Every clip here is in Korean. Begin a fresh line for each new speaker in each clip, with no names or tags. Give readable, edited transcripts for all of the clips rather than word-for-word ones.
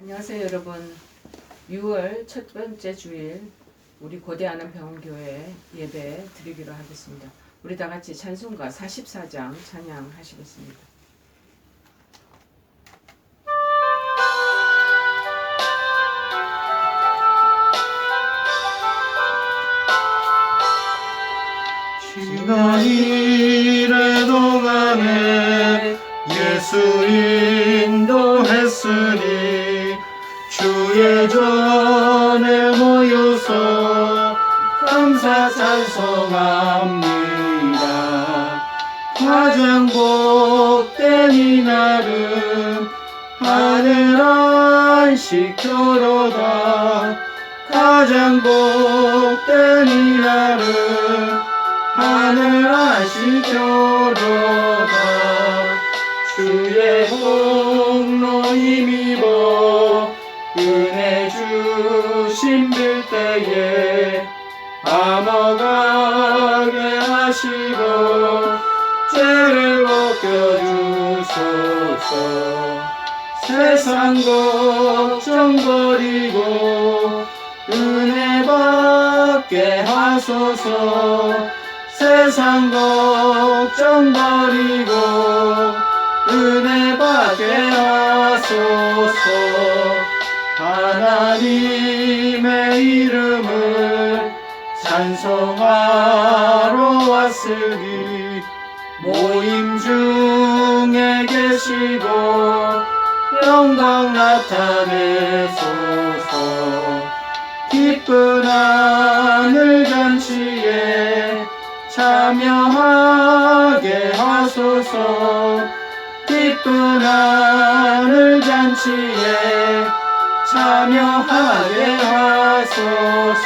안녕하세요 여러분. 6월 첫 번째 주일 우리 고대 안암병원교회 예배 드리기로 하겠습니다. 우리 다 같이 찬송가 44장 찬양하시겠습니다.
지난 이래 동안에 예수 인도했으니 주의 전에 모여서 감사 찬송합니다. 가장 복된 이날은 하늘 안식교로다. 가장 복된 이날은 하늘 안식교로다. 주의 공로 힘입어 은혜 주심 빌 때에 감옥하게 하시고 죄를 벗겨주소서. 세상 걱정 버리고 은혜 받게 하소서. 세상 걱정 버리고 은혜 받게 하소서. 하나님의 이름을 찬송하러 왔으니 모임 중에 계시고 영광 나타내소서. 기쁜 하늘 잔치에 참여하게 하소서. 기쁜 하늘 잔치에 참여하게 하소서.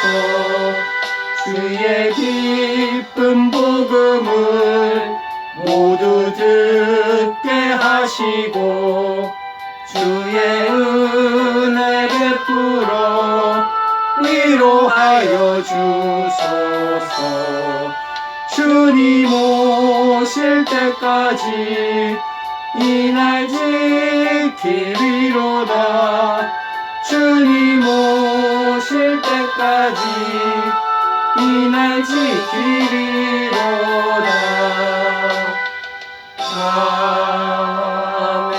주의 기쁜 복음을 모두 듣게 하시고 주의 은혜 베풀어 위로하여 주소서. 주님 오실 때까지 이날 지키리로다. 주님 오실 때까지 이날 지키리로다. 아멘.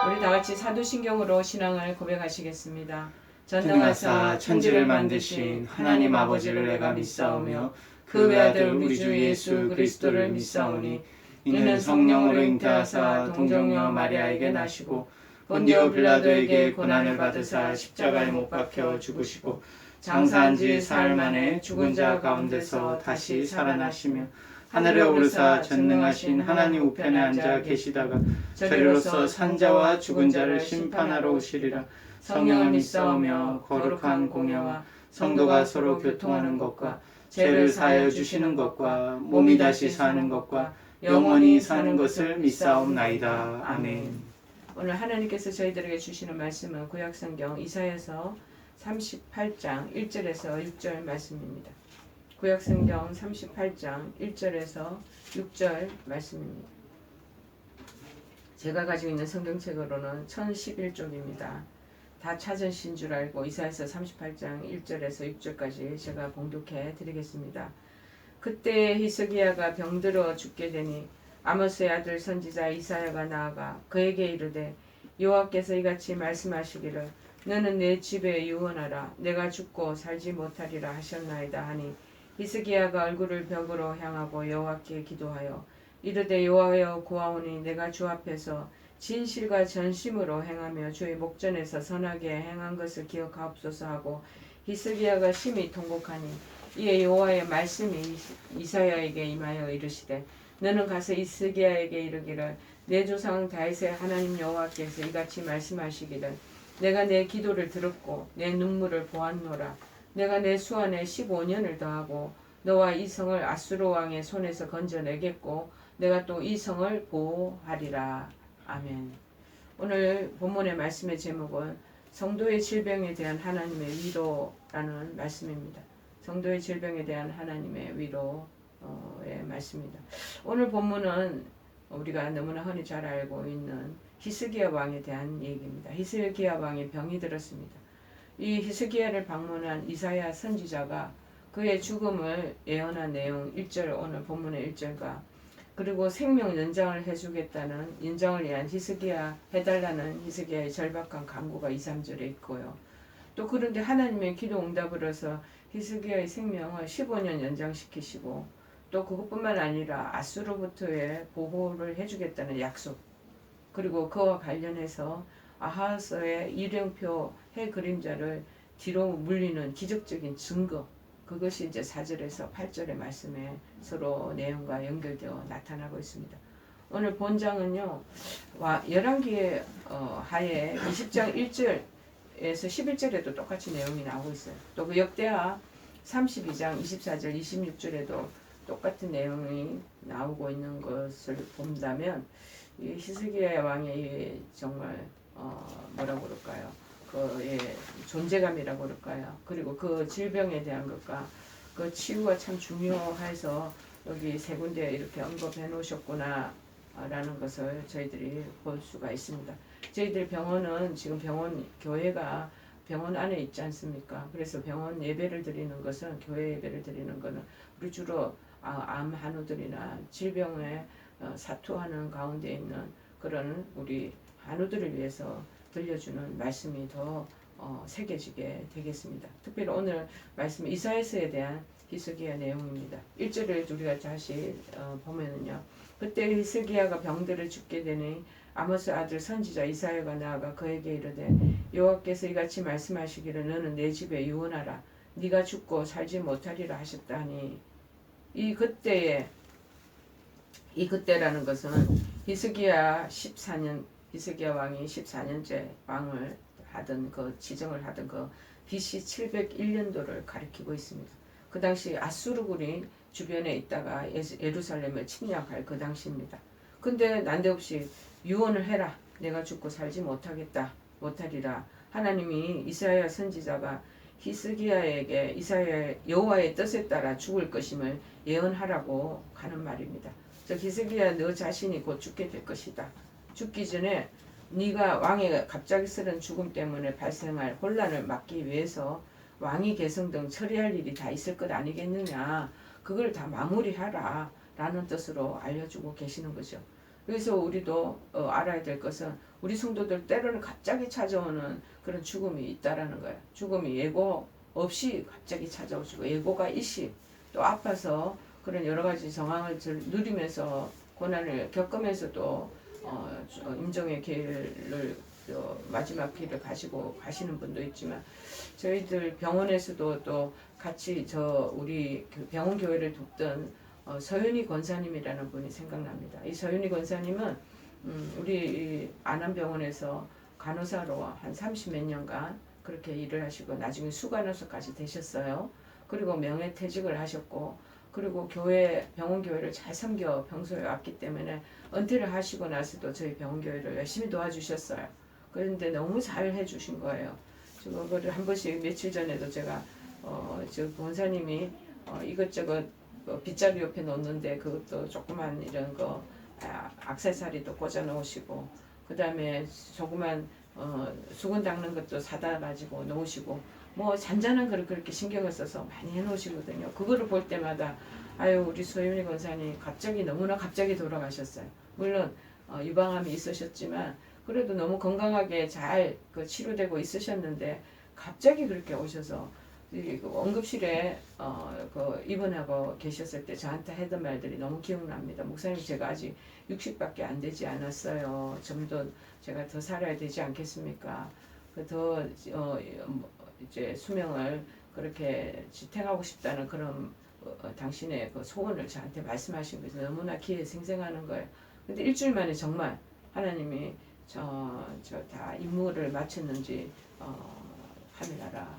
우리 다 같이 사도신경으로 신앙을 고백하시겠습니다.
전능하사 천지를 만드신 하나님 아버지를 내가 믿사오며 그 외아들 우리 주 예수 그리스도를 믿사오니 이는 성령으로 잉태하사 동정녀 마리아에게 나시고 본디오 빌라도에게 고난을 받으사 십자가에 못 박혀 죽으시고 장사한 지 사흘 만에 죽은 자 가운데서 다시 살아나시며 하늘에 오르사 전능하신 하나님 우편에 앉아 계시다가 저리로서 산자와 죽은 자를 심판하러 오시리라. 성령을 믿사오며 거룩한 공예와 성도가 서로 교통하는 것과 죄를 사하여 주시는 것과 몸이 다시 사는 것과 영원히 사는 것을 믿사옵나이다. 아멘.
오늘 하나님께서 저희들에게 주시는 말씀은 구약성경 이사야서 38장 1절에서 6절 말씀입니다. 구약성경 38장 1절에서 6절 말씀입니다. 제가 가지고 있는 성경책으로는 1011쪽입니다. 다 찾으신 줄 알고 이사야서 38장 1절에서 6절까지 제가 봉독해 드리겠습니다. 그때 히스기야가 병들어 죽게 되니 아모스의 아들 선지자 이사야가 나아가 그에게 이르되 여호와께서 이같이 말씀하시기를 너는 내 집에 유언하라. 내가 죽고 살지 못하리라 하셨나이다 하니 히스기야가 얼굴을 벽으로 향하고 여호와께 기도하여 이르되 여호와여 구하오니 내가 주 앞에서 진실과 전심으로 행하며 주의 목전에서 선하게 행한 것을 기억하옵소서 하고 히스기야가 심히 통곡하니 이에 여호와의 말씀이 이사야에게 임하여 이르시되 너는 가서 히스기야에게 이르기를 내 조상 다윗의 하나님 여호와께서 이같이 말씀하시기를 내가 내 기도를 들었고 내 눈물을 보았노라. 내가 내 수완에 15년을 더하고 너와 이 성을 아수르 왕의 손에서 건져내겠고 내가 또 이 성을 보호하리라. 아멘. 오늘 본문의 말씀의 제목은 성도의 질병에 대한 하나님의 위로라는 말씀입니다. 성도의 질병에 대한 하나님의 위로의 말씀입니다. 오늘 본문은 우리가 너무나 흔히 잘 알고 있는 히스기야 왕에 대한 얘기입니다. 히스기야 왕이 병이 들었습니다. 이 히스기야를 방문한 이사야 선지자가 그의 죽음을 예언한 내용 1절, 오늘 본문의 1절과 그리고 생명 연장을 해주겠다는 연장을 위한 히스기야 해달라는 히스기야의 절박한 간구가 2, 3절에 있고요. 또 그런데 하나님의 기도 응답을 해서 히스기야의 생명을 15년 연장시키시고 또 그것뿐만 아니라 아수로부터의 보호를 해주겠다는 약속, 그리고 그와 관련해서 아하스의 일령표 해 그림자를 뒤로 물리는 기적적인 증거, 그것이 이제 4절에서 8절의 말씀에 서로 내용과 연결되어 나타나고 있습니다. 오늘 본장은요, 열왕기의 하에 20장 1절에서 11절에도 똑같이 내용이 나오고 있어요. 또 그 역대하 32장 24절 26절에도 똑같은 내용이 나오고 있는 것을 본다면 이 히스기야 왕의 정말 뭐라고 그럴까요? 그의 존재감이라고 그럴까요? 그리고 그 질병에 대한 것과 그 치유가 참 중요해서 여기 세 군데 이렇게 언급해 놓으셨구나 라는 것을 저희들이 볼 수가 있습니다. 저희들 병원은 지금 병원 교회가 병원 안에 있지 않습니까? 그래서 병원 예배를 드리는 것은, 교회 예배를 드리는 것은 우리 주로 암 한우들이나 질병에 사투하는 가운데 있는 그런 우리 한우들을 위해서 들려주는 말씀이 더 새겨지게 되겠습니다. 특별히 오늘 말씀 이사야서에 대한 히스기야 내용입니다. 1절을 우리가 다시 보면은요. 그때 히스기야가 병들어 죽게 되니 아모스 아들 선지자 이사야가 나아가 그에게 이르되 여호와께서 이같이 말씀하시기를 너는 내 집에 유언하라. 네가 죽고 살지 못하리라 하셨다니. 이 그때라는 것은 히스기야 왕이 14년째 왕을 하던 그 지정을 하던 그 BC 701년도를 가리키고 있습니다. 그 당시 아수르군이 주변에 있다가 예루살렘을 침략할 그 당시입니다. 근데 난데없이 유언을 해라. 내가 죽고 살지 못하리라. 하나님이 이사야 선지자가 히스기야에게 여호와의 뜻에 따라 죽을 것임을 예언하라고 하는 말입니다. 즉 히스기야 너 자신이 곧 죽게 될 것이다. 죽기 전에 네가 왕의 갑작스런 죽음 때문에 발생할 혼란을 막기 위해서 왕위 계승 등 처리할 일이 다 있을 것 아니겠느냐. 그걸 다 마무리하라 라는 뜻으로 알려주고 계시는 거죠. 그래서 우리도 알아야 될 것은 우리 성도들 때로는 갑자기 찾아오는 그런 죽음이 있다라는 거예요. 죽음이 예고 없이 갑자기 찾아오시고 예고가 일시 또 아파서 그런 여러 가지 정황을 누리면서 고난을 겪으면서도 임종의 길을 마지막 길을 가시는 분도 있지만 저희들 병원에서도 또 같이 우리 병원 교회를 돕던 서윤희 권사님이라는 분이 생각납니다. 이 서윤희 권사님은 우리 안암병원에서 간호사로 한 30몇 년간 그렇게 일을 하시고 나중에 수간호사까지 되셨어요. 그리고 명예퇴직을 하셨고 그리고 병원 교회를 잘 섬겨 평소에 왔기 때문에 은퇴를 하시고 나서도 저희 병원 교회를 열심히 도와주셨어요. 그런데 너무 잘 해주신 거예요. 그거를 한 번씩 며칠 전에도 제가 저 권사님이 이것저것 빗자루 옆에 놓는데 그것도 조그만 이런 거 액세서리도 꽂아 놓으시고 그 다음에 조그만 수건 닦는 것도 사다 가지고 놓으시고 뭐 잔잔한 거를 그렇게 신경을 써서 많이 해놓으시거든요. 그거를 볼 때마다 아유 우리 소윤이 권사님 너무나 갑자기 돌아가셨어요. 물론 유방암이 있으셨지만 그래도 너무 건강하게 잘 치료되고 있으셨는데 갑자기 그렇게 오셔서 응급실에 입원하고 계셨을 때 저한테 하던 말들이 너무 기억납니다. 목사님 제가 아직 60밖에 안 되지 않았어요. 좀 더 제가 더 살아야 되지 않겠습니까? 더 이제 수명을 그렇게 지탱하고 싶다는 그런 당신의 그 소원을 저한테 말씀하신 것이 너무나 귀에 생생하는 거예요. 근데 일주일 만에 정말 하나님이 다 임무를 마쳤는지 하늘나라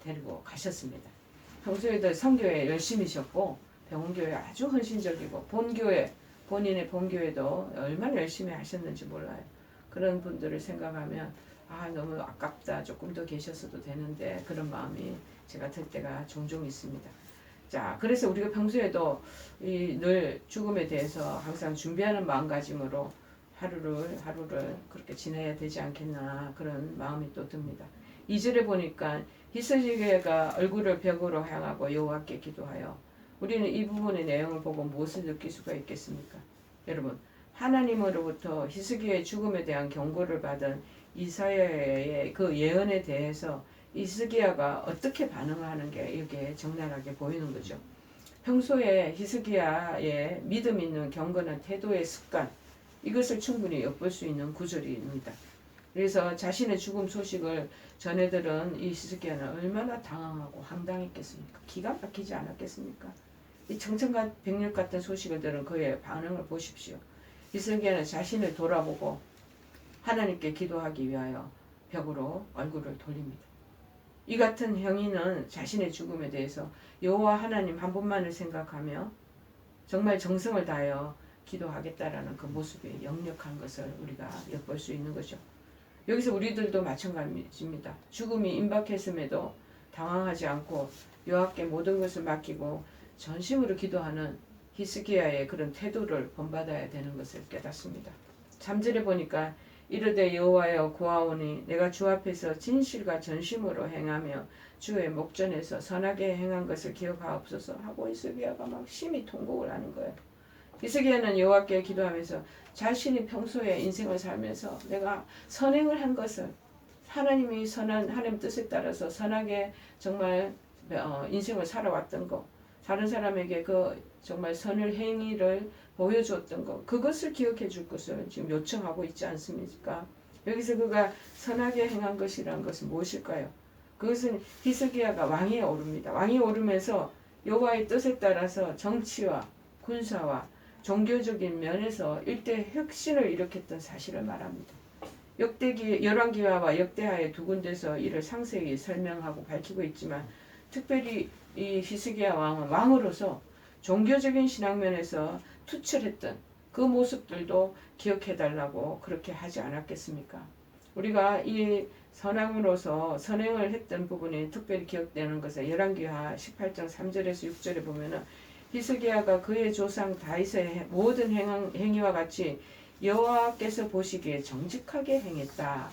데리고 가셨습니다. 평소에도 선교에 열심히셨고 병원교회 아주 헌신적이고 본인의 본교회도 얼마나 열심히 하셨는지 몰라요. 그런 분들을 생각하면 너무 아깝다. 조금 더 계셨어도 되는데 그런 마음이 제가 들 때가 종종 있습니다. 자, 그래서 우리가 평소에도 늘 죽음에 대해서 항상 준비하는 마음가짐으로 하루를 그렇게 지내야 되지 않겠나 그런 마음이 또 듭니다. 2절에 보니까 히스기야가 얼굴을 벽으로 향하고 여호와께 기도하여, 우리는 이 부분의 내용을 보고 무엇을 느낄 수가 있겠습니까? 여러분, 하나님으로부터 히스기야의 죽음에 대한 경고를 받은 이사야의 그 예언에 대해서 히스기야가 어떻게 반응하는 게 여기에 적나라하게 보이는 거죠. 평소에 히스기야의 믿음 있는 경건한 태도의 습관, 이것을 충분히 엿볼 수 있는 구절입니다. 그래서 자신의 죽음 소식을 전해들은 이 히스기야는 얼마나 당황하고 황당했겠습니까? 기가 막히지 않았겠습니까? 이 청천백력 같은 소식을 들은 그의 반응을 보십시오. 히스기야는 자신을 돌아보고 하나님께 기도하기 위하여 벽으로 얼굴을 돌립니다. 이 같은 행위는 자신의 죽음에 대해서 여호와 하나님 한 분만을 생각하며 정말 정성을 다하여 기도하겠다라는 그 모습이 역력한 것을 우리가 엿볼 수 있는 거죠. 여기서 우리들도 마찬가지입니다. 죽음이 임박했음에도 당황하지 않고 여호와께 모든 것을 맡기고 전심으로 기도하는 히스기야의 그런 태도를 본받아야 되는 것을 깨닫습니다. 3절에 보니까 이르되 여호와여 구하오니 내가 주 앞에서 진실과 전심으로 행하며 주의 목전에서 선하게 행한 것을 기억하옵소서 하고 히스기야가 막 심히 통곡을 하는 거예요. 히스기야는 여호와께 기도하면서 자신이 평소에 인생을 살면서 내가 선행을 한 것을, 하나님이 선한 하나님 뜻에 따라서 선하게 정말 인생을 살아왔던 것, 다른 사람에게 그 정말 선을 행위를 보여주었던 것, 그것을 기억해 줄 것을 지금 요청하고 있지 않습니까? 여기서 그가 선하게 행한 것이라는 것은 무엇일까요? 그것은 히스기야가 왕위에 오릅니다. 왕위에 오르면서 여호와의 뜻에 따라서 정치와 군사와 종교적인 면에서 일대 혁신을 일으켰던 사실을 말합니다. 열왕기하와 역대하의 두 군데서 이를 상세히 설명하고 밝히고 있지만, 특별히 이 히스기야 왕은 왕으로서 종교적인 신앙면에서 투철했던 그 모습들도 기억해달라고 그렇게 하지 않았겠습니까? 우리가 이 선왕으로서 선행을 했던 부분이 특별히 기억되는 것은 열왕기하 18장 3절에서 6절에 보면은 히스기야가 그의 조상 다윗의 모든 행위와 같이 여호와께서 보시기에 정직하게 행했다.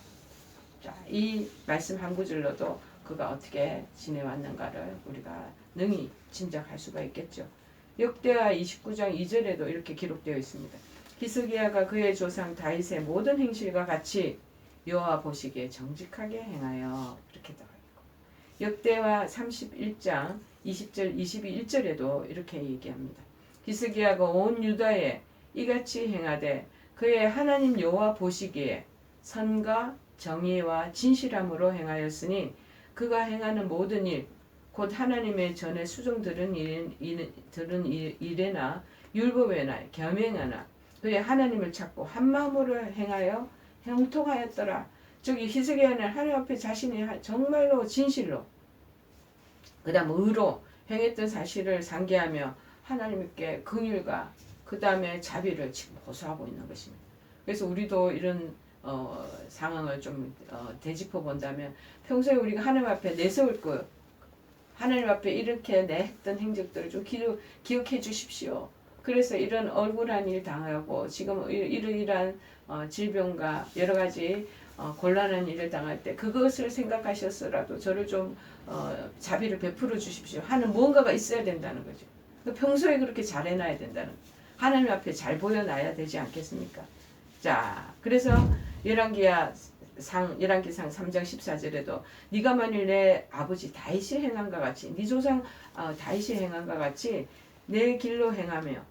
자, 이 말씀 한 구절로도 그가 어떻게 지내왔는가를 우리가 능히 짐작할 수가 있겠죠. 역대하 29장 2절에도 이렇게 기록되어 있습니다. 히스기야가 그의 조상 다윗의 모든 행실과 같이 여호와 보시기에 정직하게 행하여, 이렇게 나와 있고, 역대하 31장 20절 21절에도 이렇게 얘기합니다. 히스기야가 온 유다에 이같이 행하되 그의 하나님 여호와 보시기에 선과 정의와 진실함으로 행하였으니 그가 행하는 모든 일, 곧 하나님의 전에 수종들은 일에나 율법에나 겸행하나 그의 하나님을 찾고 한 마음으로 행하여 형통하였더라. 저기 히스기야는 하나님 앞에 자신이 정말로 진실로, 그 다음 의로 행했던 사실을 상기하며 하나님께 긍휼과 그 다음에 자비를 지금 호소하고 있는 것입니다. 그래서 우리도 이런 상황을 좀 되짚어 본다면, 평소에 우리가 하나님 앞에 내세울 것, 하나님 앞에 이렇게 내 했던 행적들을 좀 기억해 주십시오. 그래서 이런 억울한 일 당하고 지금 이러이러한 질병과 여러 가지 곤란한 일을 당할 때 그것을 생각하셨어라도 저를 좀 자비를 베풀어 주십시오 하는 무언가가 있어야 된다는 거죠. 평소에 그렇게 잘 해놔야 된다는 거죠. 하나님 앞에 잘 보여놔야 되지 않겠습니까? 자, 그래서 열왕기상 3장 14절에도 네가 만일 내 아버지 다윗이 행한과 같이, 네 조상 다윗이 행한과 같이 내 길로 행하며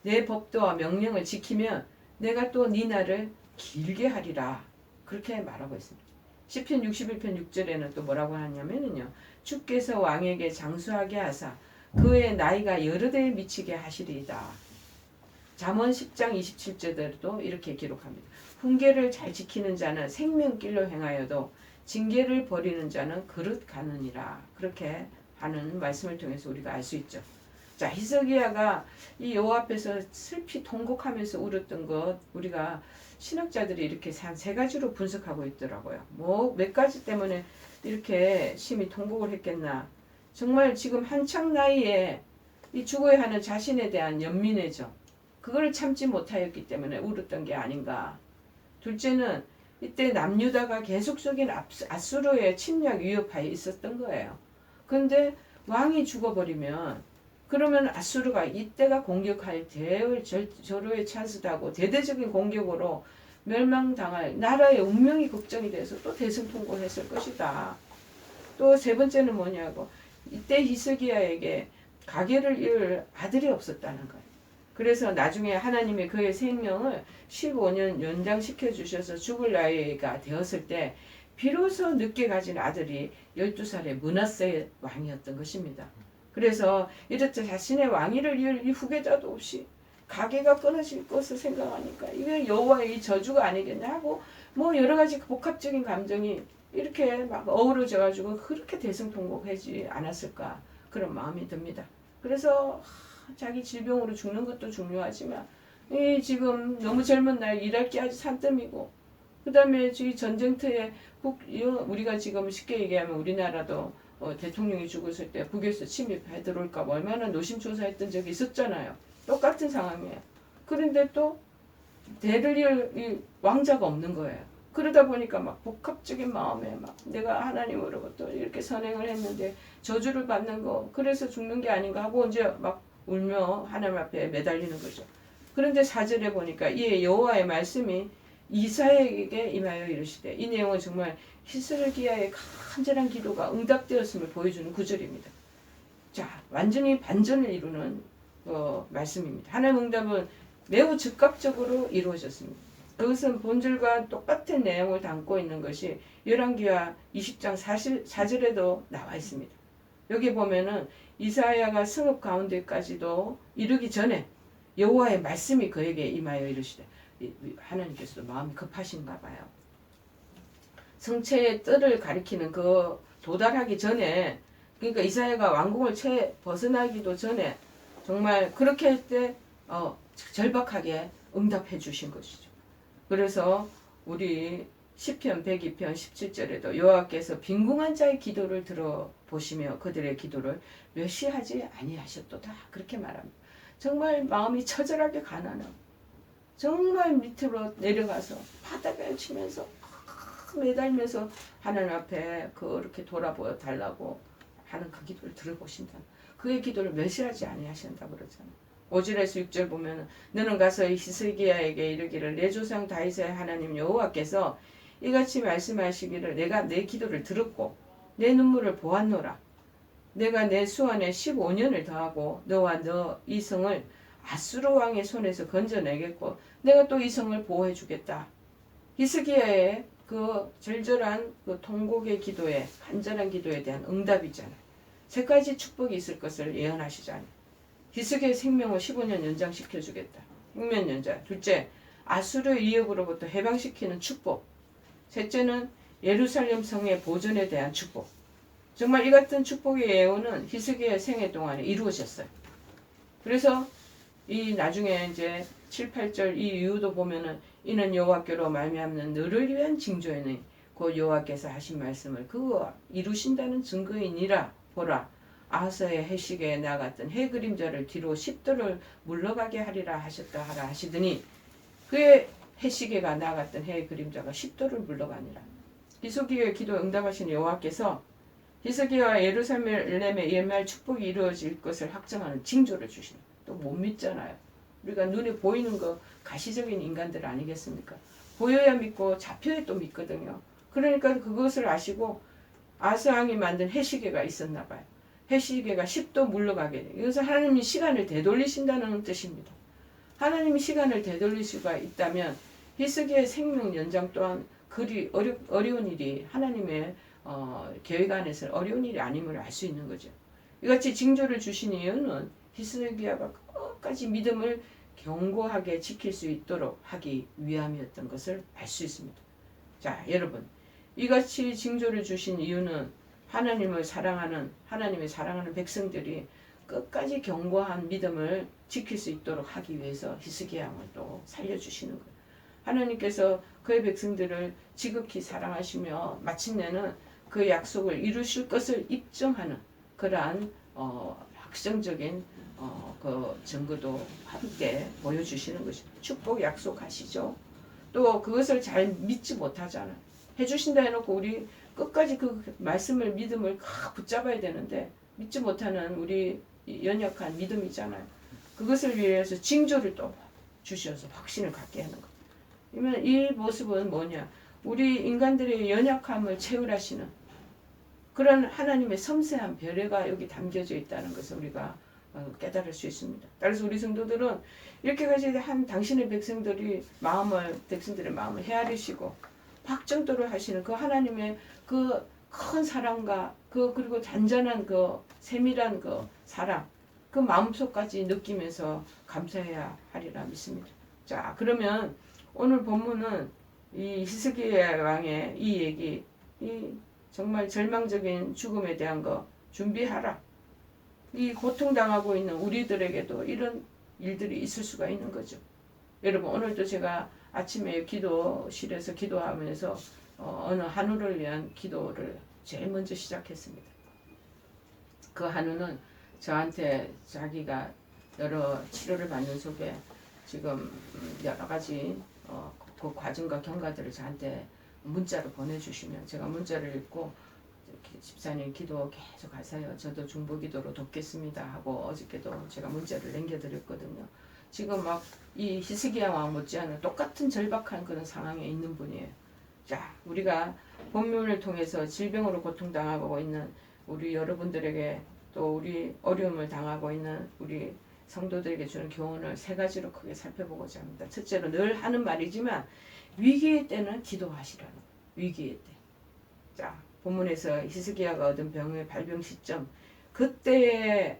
내 법도와 명령을 지키면 내가 또 네 날을 길게 하리라, 그렇게 말하고 있습니다. 시편 61편 6절에는 또 뭐라고 하냐면요, 주께서 왕에게 장수하게 하사 그의 나이가 여러 대에 미치게 하시리이다. 잠언 10장 27절에도 이렇게 기록합니다. 훈계를 잘 지키는 자는 생명길로 행하여도 징계를 버리는 자는 그릇 가느니라. 그렇게 하는 말씀을 통해서 우리가 알 수 있죠. 자, 히스기야가 이 여호와 앞에서 슬피 통곡하면서 울었던 것, 우리가 신학자들이 이렇게 한 세 가지로 분석하고 있더라고요. 뭐 몇 가지 때문에 이렇게 심히 통곡을 했겠나. 정말 지금 한창 나이에 이 죽어야 하는 자신에 대한 연민의 점, 그거를 참지 못하였기 때문에 울었던 게 아닌가. 둘째는 이때 남유다가 계속적인 아수르의 침략 위협하에 있었던 거예요. 그런데 왕이 죽어버리면 그러면 아수르가 이때가 공격할 절호의 찬스다고 대대적인 공격으로 멸망당할 나라의 운명이 걱정이 돼서 또 대승통곡했을 것이다. 또 세 번째는 뭐냐고, 이때 히스기야에게 가계를 이을 아들이 없었다는 거예요. 그래서 나중에 하나님이 그의 생명을 15년 연장시켜 주셔서 죽을 나이가 되었을 때 비로소 늦게 가진 아들이 12살의 므낫세 왕이었던 것입니다. 그래서 이렇게 자신의 왕위를 이을 이 후계자도 없이 가계가 끊어질 것을 생각하니까 이게 여호와의 이 저주가 아니겠냐 하고 뭐 여러 가지 복합적인 감정이 이렇게 막 어우러져 가지고 그렇게 대승통곡하지 않았을까 그런 마음이 듭니다. 그래서 자기 질병으로 죽는 것도 중요하지만 이 지금 너무 젊은 나이 일할 게 아주 산더미고 그다음에 이 전쟁터에 우리가 지금 쉽게 얘기하면 우리나라도 대통령이 죽었을 때 북에서 침입해 들어올까 봐 얼마나 노심초사했던 적이 있었잖아요. 똑같은 상황이에요. 그런데 또 대를 이을 왕자가 없는 거예요. 그러다 보니까 막 복합적인 마음에 막 내가 하나님으로부터 이렇게 선행을 했는데 저주를 받는 거 그래서 죽는 게 아닌가 하고 이제 막 울며 하나님 앞에 매달리는 거죠. 그런데 4절에 보니까 이에 여호와의 말씀이 이사야에게 임하여 이르시되, 이 내용은 정말 히스기야의 간절한 기도가 응답되었음을 보여주는 구절입니다. 자, 완전히 반전을 이루는 말씀입니다. 하나님 응답은 매우 즉각적으로 이루어졌습니다. 그것은 본질과 똑같은 내용을 담고 있는 것이 열왕기하 20장 4절에도 나와 있습니다. 여기 보면은 이사야가 성읍 가운데까지도 이르기 전에 여호와의 말씀이 그에게 임하여 이르시되, 하나님께서도 마음이 급하신가 봐요. 성체의 뜰을 가리키는 그 도달하기 전에, 그러니까 이사야가 왕궁을 채 벗어나기도 전에 정말 그렇게 할 때 절박하게 응답해 주신 것이죠. 그래서 우리 시편 102편 17절에도 여호와께서 빈궁한 자의 기도를 들어보시며 그들의 기도를 멸시하지 아니하셨도다, 그렇게 말합니다. 정말 마음이 처절하게 가난하고 정말 밑으로 내려가서 바닥을 치면서 매달면서 하나님 앞에 그렇게 돌아보여 달라고 하는 그 기도를 들어보신다. 그의 기도를 멸시하지 아니하신다 그러잖아요. 5절에서 6절 보면 너는 가서 히스기야에게 이르기를 내 조상 다윗의 하나님 여호와께서 이같이 말씀하시기를 내가 내 기도를 들었고 내 눈물을 보았노라. 내가 내 수완에 15년을 더하고 너와 너 이 성을 아수르 왕의 손에서 건져내겠고 내가 또 이 성을 보호해 주겠다. 히스기야의 그 절절한 그 통곡의 기도에, 간절한 기도에 대한 응답이잖아요. 세 가지 축복이 있을 것을 예언하시잖아요. 히스기야의 생명을 15년 연장시켜 주겠다. 생명 연장. 둘째, 아수르 위협으로부터 해방시키는 축복. 셋째는 예루살렘 성의 보존에 대한 축복. 정말 이 같은 축복의 예언은 히스기야의 생애 동안에 이루어졌어요. 그래서 이 나중에 이제 7, 8절 이 이유도 보면은 이는 여호와께로 말미암는 너를 위한 징조이니 곧 여호와께서 하신 말씀을 그거 이루신다는 증거이니라. 보라, 아하스의 해시계에 나갔던 해 그림자를 뒤로 10도를 물러가게 하리라 하셨다 하라 하시더니 그의 해시계가 나갔던 해 그림자가 10도를 물러가니라. 히스기야의 기도 응답하신 여호와께서 히스기야와 예루살렘의 옛말 축복이 이루어질 것을 확정하는 징조를 주십니다. 또 못 믿잖아요. 우리가 눈에 보이는 거 가시적인 인간들 아니겠습니까? 보여야 믿고 잡혀야 또 믿거든요. 그러니까 그것을 아시고 아스왕이 만든 해시계가 있었나 봐요. 해시계가 10도 물러가게 돼요. 이것은 하나님이 시간을 되돌리신다는 뜻입니다. 하나님이 시간을 되돌릴 수가 있다면 히스기야의 생명 연장 또한 그리 어려운 일이 하나님의 계획 안에서 어려운 일이 아님을 알 수 있는 거죠. 이같이 징조를 주신 이유는 히스기야가 끝까지 믿음을 견고하게 지킬 수 있도록 하기 위함이었던 것을 알 수 있습니다. 자, 여러분, 이같이 징조를 주신 이유는 하나님의 사랑하는 백성들이 끝까지 견고한 믿음을 지킬 수 있도록 하기 위해서 히스기야 왕을 또 살려주시는 거예요. 하나님께서 그의 백성들을 지극히 사랑하시며 마침내는 그 약속을 이루실 것을 입증하는 그러한 확정적인 그 증거도 함께 보여주시는 것이 축복 약속하시죠. 또 그것을 잘 믿지 못하잖아. 해주신다 해놓고 우리 끝까지 그 말씀을 믿음을 붙잡아야 되는데 믿지 못하는 우리 연약한 믿음이잖아요. 그것을 위해서 징조를 또 주셔서 확신을 갖게 하는 것. 그러면 이 모습은 뭐냐? 우리 인간들의 연약함을 채울하시는 그런 하나님의 섬세한 배려가 여기 담겨져 있다는 것을 우리가 깨달을 수 있습니다. 따라서 우리 성도들은 이렇게까지 한 당신의 백성들의 마음을 헤아리시고 확정토를 하시는 그 하나님의 그 큰 사랑과 그리고 단전한 그 세밀한 그 사랑, 그 마음속까지 느끼면서 감사해야 하리라 믿습니다. 자, 그러면 오늘 본문은 이 히스기야 왕의 이 얘기, 이 정말 절망적인 죽음에 대한 거 준비하라. 이 고통당하고 있는 우리들에게도 이런 일들이 있을 수가 있는 거죠. 여러분, 오늘도 제가 아침에 기도실에서 기도하면서 어느 한우를 위한 기도를 제일 먼저 시작했습니다. 그 한우는 저한테 자기가 여러 치료를 받는 속에 지금 여러 가지 그 과정과 경과들을 저한테 문자로 보내주시면 제가 문자를 읽고 집사님 기도 계속 하세요. 저도 중보기도로 돕겠습니다 하고 어저께도 제가 문자를 남겨드렸거든요. 지금 막 이 히스기야 왕 못지않은 똑같은 절박한 그런 상황에 있는 분이에요. 자, 우리가 본문을 통해서 질병으로 고통당하고 있는 우리 여러분들에게 또 우리 어려움을 당하고 있는 우리 성도들에게 주는 교훈을 세 가지로 크게 살펴보고자 합니다. 첫째로 늘 하는 말이지만 위기의 때는 기도하시라는 거예요. 위기의 때. 자, 본문에서 히스기야가 얻은 병의 발병 시점 그때라고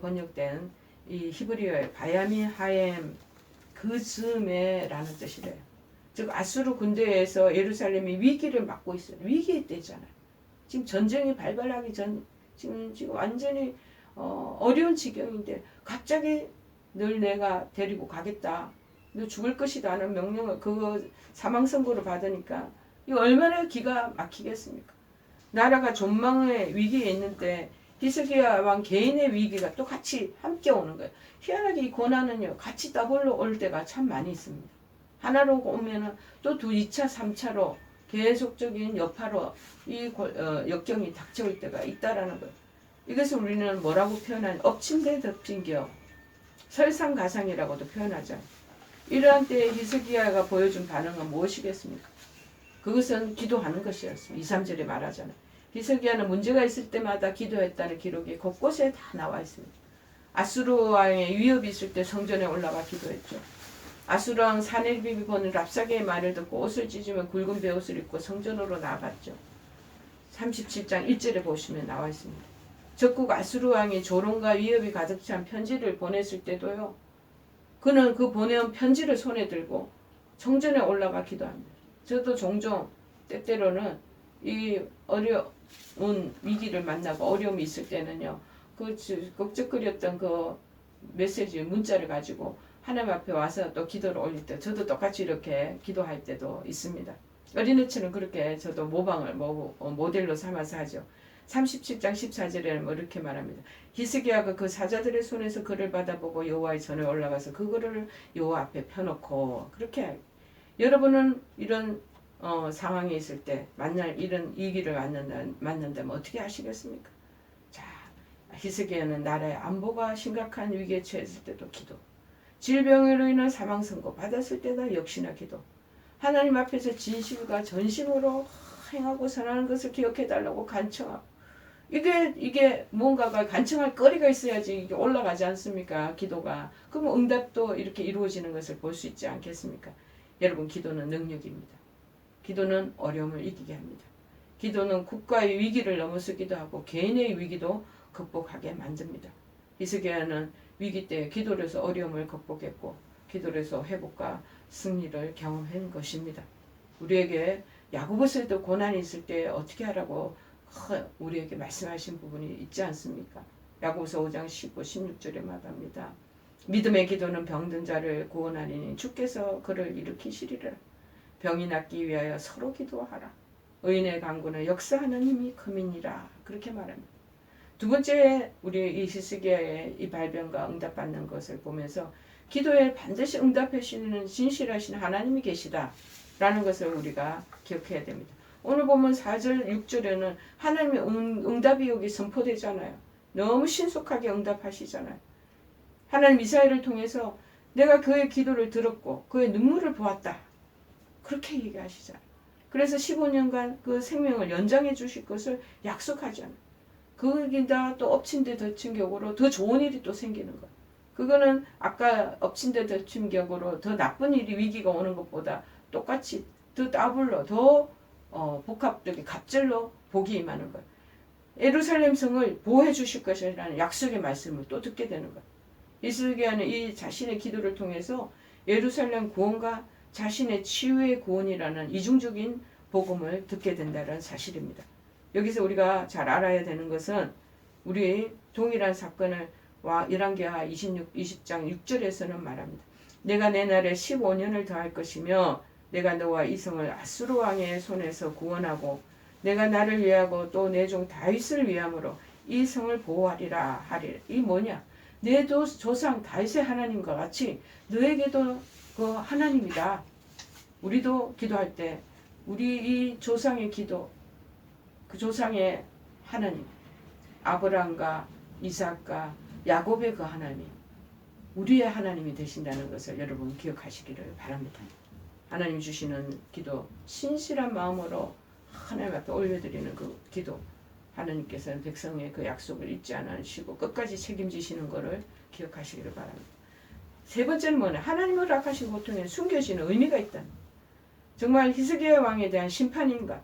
번역된 이 히브리어의 바야미 하엠 그 즈음에라는 뜻이래요. 즉 아수르 군대에서 예루살렘이 위기를 맞고 있어요. 위기의 때잖아요. 지금 전쟁이 발발하기 전 지금 완전히 어려운 지경인데 갑자기 널 내가 데리고 가겠다. 너 죽을 것이다 하는 명령을 그 사망 선고를 받으니까 이 얼마나 기가 막히겠습니까? 나라가 존망의 위기에 있는데 히스기야 왕 개인의 위기가 또 같이 함께 오는 거예요. 희한하게 이 고난은요 같이 더블로 올 때가 참 많이 있습니다. 하나로 오면은 또 2차, 3차로 계속적인 여파로 이 역경이 닥쳐올 때가 있다라는 거예요. 이것을 우리는 뭐라고 표현하냐? 엎친 데 덮친 겨 설상가상이라고도 표현하죠. 이러한 때에 히스기야가 보여준 반응은 무엇이겠습니까? 그것은 기도하는 것이었습니다. 2, 3절에 말하잖아요. 히스기야는 문제가 있을 때마다 기도했다는 기록이 곳곳에 다 나와 있습니다. 아수르 왕의 위협이 있을 때 성전에 올라가 기도했죠. 아수르 왕 사네립이 보는 랍사게의 말을 듣고 옷을 찢으며 굵은 베옷을 입고 성전으로 나갔죠. 37장 1절에 보시면 나와 있습니다. 적국 아수르 왕이 조롱과 위협이 가득 찬 편지를 보냈을 때도요. 그는 그 보내온 편지를 손에 들고 성전에 올라가 기도합니다. 저도 종종 때때로는 이 어려운 위기를 만나고 어려움이 있을 때는요. 그 걱정거렸던 그 메시지 문자를 가지고 하나님 앞에 와서 또 기도를 올릴 때 저도 똑같이 이렇게 기도할 때도 있습니다. 어린애처럼 그렇게 저도 모방을 모델로 삼아서 하죠. 37장 14절에는 이렇게 말합니다. 히스기야가 그 사자들의 손에서 글을 받아보고 여호와의 전에 올라가서 그 글을 여호와 앞에 펴놓고 그렇게 여러분은 이런 상황에 있을 때 만날 이런 위기를 만난다면 어떻게 하시겠습니까? 자, 히스기야는 나라의 안보가 심각한 위기에 처했을 때도 기도, 질병으로 인한 사망 선고 받았을 때도 역시나 기도, 하나님 앞에서 진실과 전심으로 행하고 선하는 것을 기억해 달라고 간청하고 이게 뭔가가 간청할 거리가 있어야지 이게 올라가지 않습니까? 기도가. 그럼 응답도 이렇게 이루어지는 것을 볼 수 있지 않겠습니까? 여러분, 기도는 능력입니다. 기도는 어려움을 이기게 합니다. 기도는 국가의 위기를 넘어서기도 하고 개인의 위기도 극복하게 만듭니다. 히스기야는 위기 때 기도를 해서 어려움을 극복했고 기도를 해서 회복과 승리를 경험한 것입니다. 우리에게 야고보서에도 고난이 있을 때 어떻게 하라고 우리에게 말씀하신 부분이 있지 않습니까? 야고보서 5장 15, 16절에 말합니다. 믿음의 기도는 병든 자를 구원하리니 주께서 그를 일으키시리라. 병이 낫기 위하여 서로 기도하라. 의인의 간구는 역사하는 힘이 금이니라. 그렇게 말합니다. 두 번째 우리 이 히스기야의 이 발병과 응답받는 것을 보면서 기도에 반드시 응답해 주시는 진실하신 하나님이 계시다라는 것을 우리가 기억해야 됩니다. 오늘 보면 4절 6절에는 하나님의 응답이 여기 선포되잖아요. 너무 신속하게 응답하시잖아요. 하나님 이사야를 통해서 내가 그의 기도를 들었고 그의 눈물을 보았다. 그렇게 얘기하시잖아요. 그래서 15년간 그 생명을 연장해 주실 것을 약속하잖아요. 거기다 또 엎친 데 덮친 격으로 더 좋은 일이 또 생기는 거예요. 그거는 아까 엎친 데 덮친 격으로 더 나쁜 일이 위기가 오는 것보다 똑같이 더 더블로 더 복합적인 갑절로 복이 임하는 거예요. 예루살렘 성을 보호해 주실 것이라는 약속의 말씀을 또 듣게 되는 거예요. 히스기야는 이 자신의 기도를 통해서 예루살렘 구원과 자신의 치유의 구원이라는 이중적인 복음을 듣게 된다는 사실입니다. 여기서 우리가 잘 알아야 되는 것은 우리 동일한 사건을 열왕기하 20장 6절에서는 말합니다. 내가 내 날에 15년을 더할 것이며 내가 너와 이 성을 아수르 왕의 손에서 구원하고 내가 나를 위하고 또 내 종 다윗을 위함으로 이 성을 보호하리라 하리라. 이 뭐냐? 내 조상 다윗의 하나님과 같이 너에게도 그 하나님이다. 우리도 기도할 때 우리 이 조상의 기도, 그 조상의 하나님, 아브라함과 이삭과 야곱의 그 하나님이 우리의 하나님이 되신다는 것을 여러분 기억하시기를 바랍니다. 하나님 주시는 기도, 신실한 마음으로 하나님 앞에 올려드리는 그 기도, 하나님께서는 백성의 그 약속을 잊지 않으시고 끝까지 책임지시는 것을 기억하시기를 바랍니다. 세 번째는 뭐냐? 하나님을 허락하신 고통에 숨겨지는 의미가 있다. 정말 히스기야 왕에 대한 심판인가?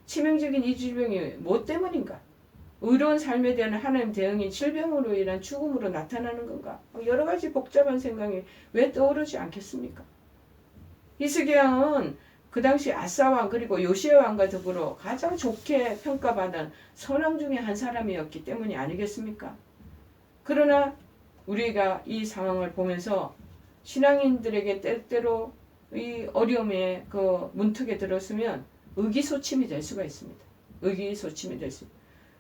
치명적인 이 질병이 뭐 때문인가? 의로운 삶에 대한 하나님 대응이 질병으로 인한 죽음으로 나타나는 건가? 여러 가지 복잡한 생각이 왜 떠오르지 않겠습니까? 히스기야 왕은 그 당시 아사 왕 그리고 요시야 왕과 더불어 가장 좋게 평가받은 선왕 중에 한 사람이었기 때문이 아니겠습니까? 그러나 우리가 이 상황을 보면서 신앙인들에게 때때로 이 어려움의 그 문턱에 들었으면 의기소침이 될 수가 있습니다. 의기소침이 될 수 있습니다.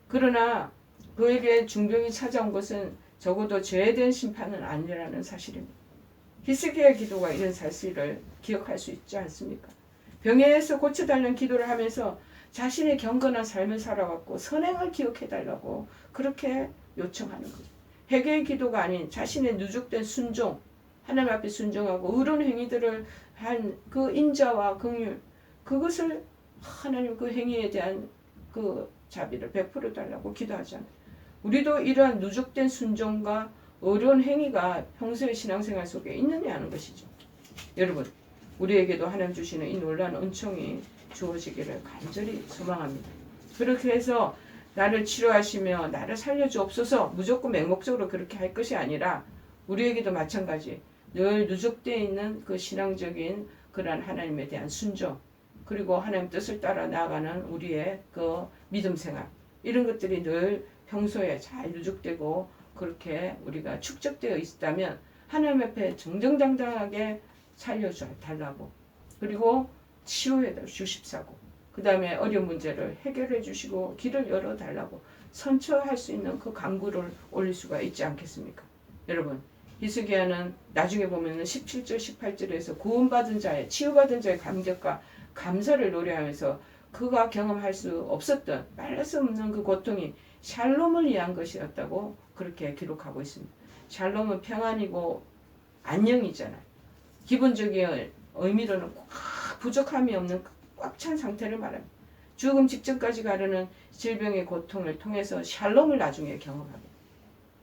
그러나 그에게 중병이 찾아온 것은 적어도 죄에 대한 심판은 아니라는 사실입니다. 히스기야의 기도가 이런 사실을 기억할 수 있지 않습니까? 병에서 고쳐달라는 기도를 하면서 자신의 경건한 삶을 살아왔고 선행을 기억해달라고 그렇게 요청하는 거죠. 회개의 기도가 아닌 자신의 누적된 순종, 하나님 앞에 순종하고 의로운 행위들을 한 그 인자와 긍휼, 그것을 하나님 그 행위에 대한 그 자비를 베풀어 달라고 기도하잖아요. 우리도 이러한 누적된 순종과 의로운 행위가 평소의 신앙생활 속에 있느냐 하는 것이죠. 여러분, 우리에게도 하나님 주시는 이 놀라운 은총이 주어지기를 간절히 소망합니다. 그렇게 해서 나를 치료하시며 나를 살려주옵소서 무조건 맹목적으로 그렇게 할 것이 아니라 우리에게도 마찬가지 늘 누적되어 있는 그 신앙적인 그러한 하나님에 대한 순종 그리고 하나님 뜻을 따라 나아가는 우리의 그 믿음 생활 이런 것들이 늘 평소에 잘 누적되고 그렇게 우리가 축적되어 있다면 하나님 앞에 정정당당하게 살려달라고 그리고 치유해 주십사고 그 다음에 어려운 문제를 해결해 주시고 길을 열어달라고 선처할 수 있는 그 간구를 올릴 수가 있지 않겠습니까? 여러분 히스기야는 나중에 보면 17절 18절에서 구원받은 자의 치유받은 자의 감격과 감사를 노래하면서 그가 경험할 수 없었던 말할 수 없는 그 고통이 샬롬을 위한 것이었다고 그렇게 기록하고 있습니다. 샬롬은 평안이고 안녕이잖아요. 기본적인 의미로는 꽉 부족함이 없는 꽉 찬 상태를 말합니다. 죽음 직전까지 가르는 질병의 고통을 통해서 샬롬을 나중에 경험합니다.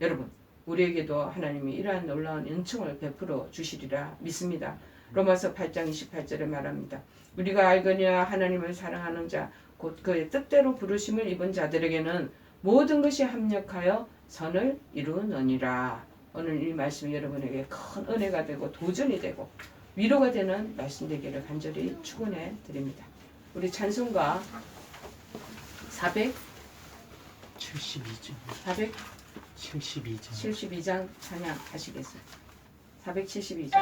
여러분 우리에게도 하나님이 이러한 놀라운 은총을 베풀어 주시리라 믿습니다. 로마서 8장 28절에 말합니다. 우리가 알거니와 하나님을 사랑하는 자 곧 그의 뜻대로 부르심을 입은 자들에게는 모든 것이 합력하여 선을 이루느니라. 오늘 이 말씀이 여러분에게 큰 은혜가 되고 도전이 되고 위로가 되는 말씀 되기를 간절히 축원해 드립니다. 우리 찬송가 472장 찬양 하시겠습니다. 472장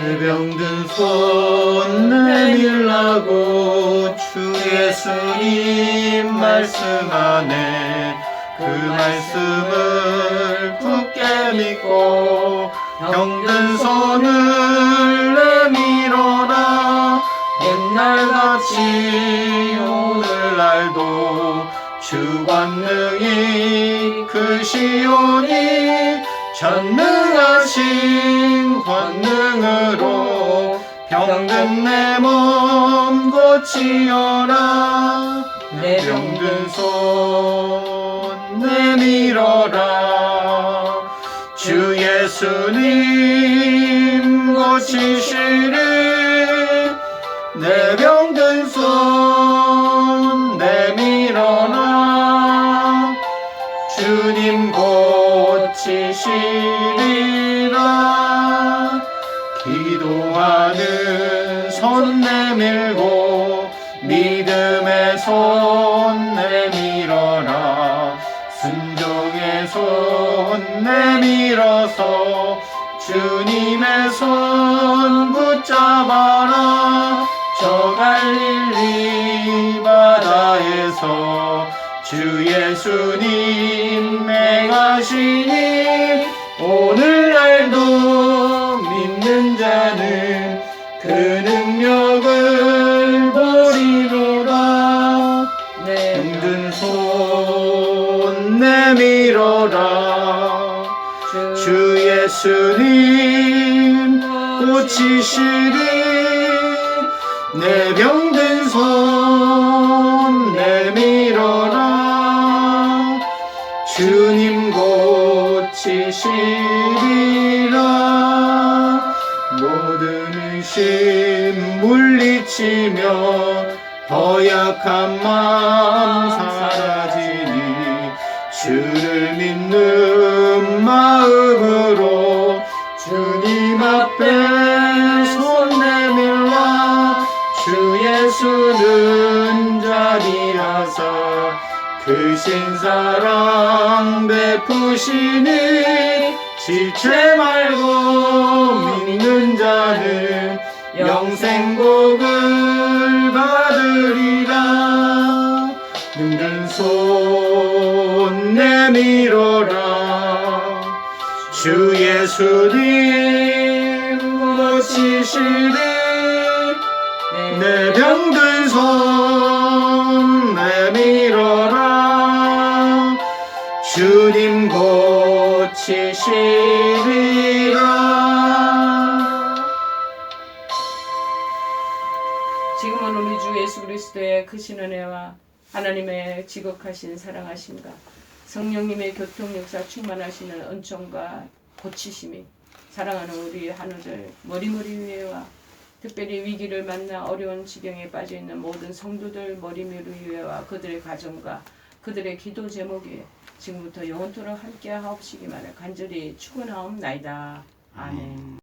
내 병든 손 내밀라고 주 예수님 말씀하네. 그 말씀을 굳게 믿고 병든 손을 내밀어라. 옛날같이 오늘날도 주 권능이 크시오니 전능하신 권능으로 병든 내 몸 고치어라.
내
병든 손 내밀어라. 주 예수님 고치시리. 내 병든 손 내밀어라. 주님 고치시리라. 기도하는 손 내밀고 믿음의 손 내밀어라. 순종의 손 내밀어서 주님의 손 붙잡아라. 저 갈릴리 바다에서 주 예수님 맹하시니 오늘날도 믿는 자는 그 능력을 보리로라. 병든 손 내밀어라. 주 예수님 고치시리. 내 병든 손 내밀어라. 주님 고치시리라. 모든 의심 물리치며 허약한 마음 사라지니 주를 믿는 마음으로 주님 앞에 손 내밀라. 주 예수는 자비하사 크신 사랑 베푸시니 지체 말고 믿는 자는 영생복을 받으리라. 힘든 손 내밀어라. 주 예수님 고치시리. 내 병든 손 내밀어라. 주님 고치시리라.
지금은 우리 주 예수 그리스도의 크신 은혜와 하나님의 지극하신 사랑하심과 성령님의 교통 역사 충만하시는 은총과 고치심이 사랑하는 우리 하누들 머리머리 위에와 특별히 위기를 만나 어려운 지경에 빠져있는 모든 성도들 머리머리 위에와 그들의 가정과 그들의 기도 제목에 지금부터 영원토록 함께 하옵시기만을 간절히 축원하옵나이다. 아멘.